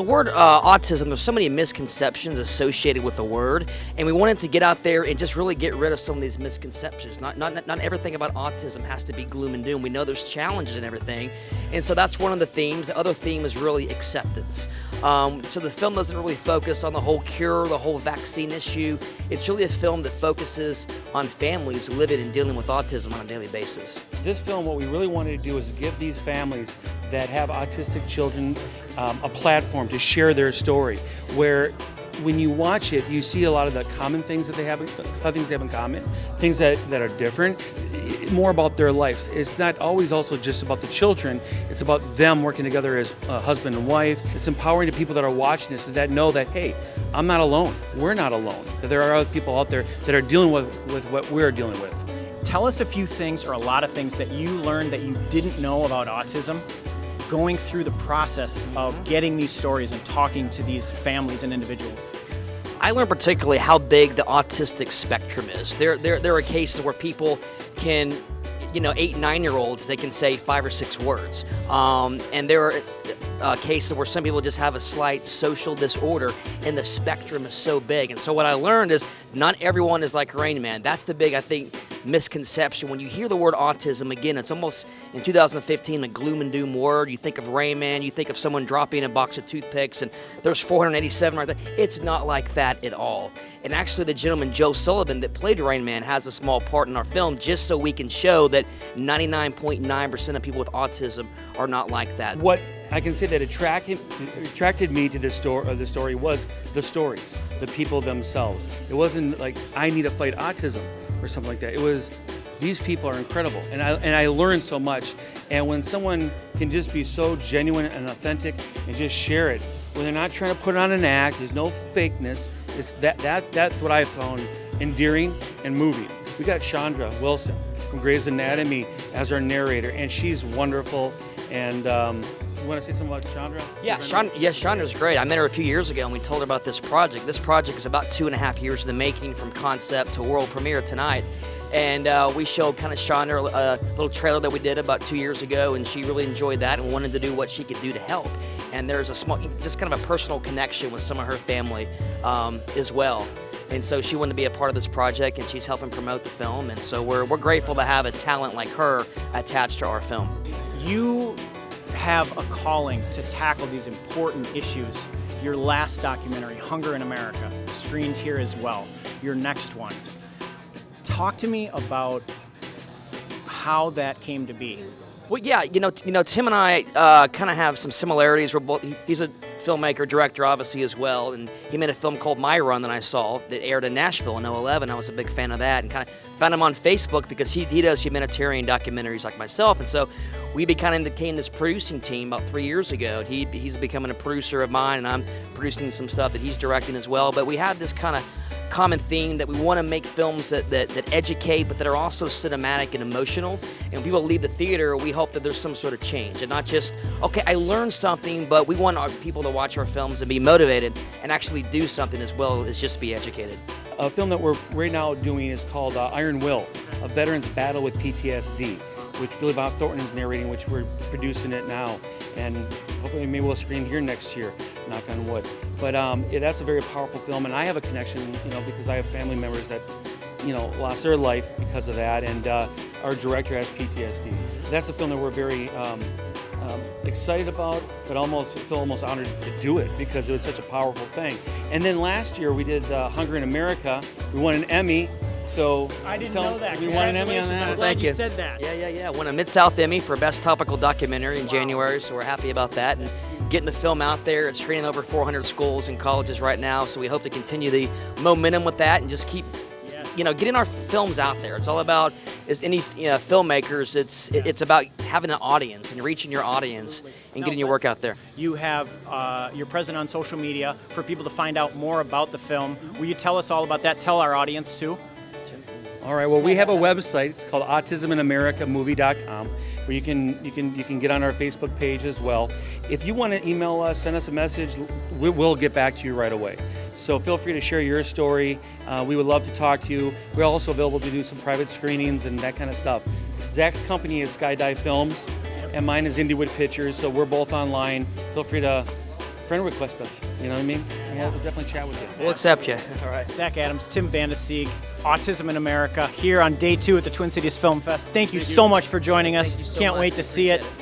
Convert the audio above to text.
the word autism, there's so many misconceptions associated with the word, and we wanted to get out there and just really get rid of some of these misconceptions. Not everything about autism has to be gloom and doom. We know there's challenges and everything, and so that's one of the themes. The other theme is really acceptance. So the film doesn't really focus on the whole cure, the whole vaccine issue. It's really a film that focuses on families living and dealing with autism on a daily basis. This film, what we really wanted to do is give these families that have autistic children a platform to share their story, where when you watch it, you see a lot of the common things that they have, things they have in common, things that are different, more about their lives. It's not always also just about the children, it's about them working together as husband and wife. It's empowering the people that are watching this that know that, hey, I'm not alone, we're not alone, that there are other people out there that are dealing with what we're dealing with. Tell us a few things or a lot of things that you learned that you didn't know about autism going through the process of getting these stories and talking to these families and individuals. I learned particularly how big the autistic spectrum is. There are cases where people can, 8 and 9-year-olds, they can say 5 or 6 words. And there are cases where some people just have a slight social disorder, and the spectrum is so big. And so what I learned is not everyone is like Rain Man. That's the big, I think, misconception. When you hear the word autism, again, it's almost, in 2015, a gloom and doom word. You think of Rain Man, you think of someone dropping a box of toothpicks, and there's 487 right there. It's not like that at all. And actually, the gentleman, Joe Sullivan, that played Rain Man, has a small part in our film just so we can show that 99.9% of people with autism are not like that. What I can say that attracted me to this story was the stories, the people themselves. It wasn't like, I need to fight autism or something like that. It was, these people are incredible, and I learned so much. And when someone can just be so genuine and authentic and just share it, when they're not trying to put on an act, there's no fakeness. It's that's what I found endearing and moving. We got Chandra Wilson from Grey's Anatomy as our narrator, and she's wonderful. And you want to say something about Chandra? Yeah, Chandra's great. I met her a few years ago, and we told her about this project. This project is about 2.5 years in the making, from concept to world premiere tonight. And we showed kind of Chandra a little trailer that we did about 2 years ago, and she really enjoyed that and wanted to do what she could do to help. And there's a small, just kind of a personal connection with some of her family as well. And so she wanted to be a part of this project, and she's helping promote the film. And so we're grateful to have a talent like her attached to our film. You have a calling to tackle these important issues. Your last documentary, Hunger in America, screened here as well. Your next one. Talk to me about how that came to be. Well, yeah, Tim and I kind of have some similarities. We're both, he's a filmmaker, director, obviously, as well, and he made a film called My Run that I saw that aired in Nashville in 2011. I was a big fan of that, and kind of found him on Facebook because he does humanitarian documentaries like myself, and so we became this producing team about 3 years ago. He's becoming a producer of mine, and I'm producing some stuff that he's directing as well. But we have this kind of common theme that we want to make films that educate, but that are also cinematic and emotional. And when people leave the theater, we hope that there's some sort of change, and not just, okay, I learned something, but we want our people to watch our films and be motivated and actually do something as well as just be educated. A film that we're right now doing is called Iron Will, A Veteran's Battle with PTSD, which Billy Bob Thornton is narrating, which we're producing it now. And hopefully maybe we'll screen here next year, knock on wood. But yeah, that's a very powerful film, and I have a connection, because I have family members that, lost their life because of that, and our director has PTSD. That's a film that we're very excited about, but feel almost honored to do it because it was such a powerful thing. And then last year we did Hunger in America. We won an Emmy. So I didn't know that. We won an Emmy on that. I'm glad you said that. Yeah. Won a Mid-South Emmy for Best Topical Documentary in January, so we're happy about that. And getting the film out there, it's screening over 400 schools and colleges right now, so we hope to continue the momentum with that and just keep, getting our films out there. It's all about, as any filmmakers, it's about having an audience and reaching your audience and getting your work out there. You have, you're present on social media for people to find out more about the film. Will you tell us all about that? Tell our audience too. All right. Well, we have a website. It's called AutismInAmericaMovie.com, where you can get on our Facebook page as well. If you want to email us, send us a message, we'll get back to you right away. So feel free to share your story. We would love to talk to you. We're also available to do some private screenings and that kind of stuff. Zach's company is Skydive Films, and mine is Indiewood Pictures. So we're both online. Feel free to friend request us. You know what I mean? And we'll definitely chat with you. We'll accept you. All right. Zach Adams, Tim Vandestieg, Autism in America, here on day 2 at the Twin Cities Film Fest. Thank you so much for joining us. Thank you so Can't much. wait to see it. Appreciate it.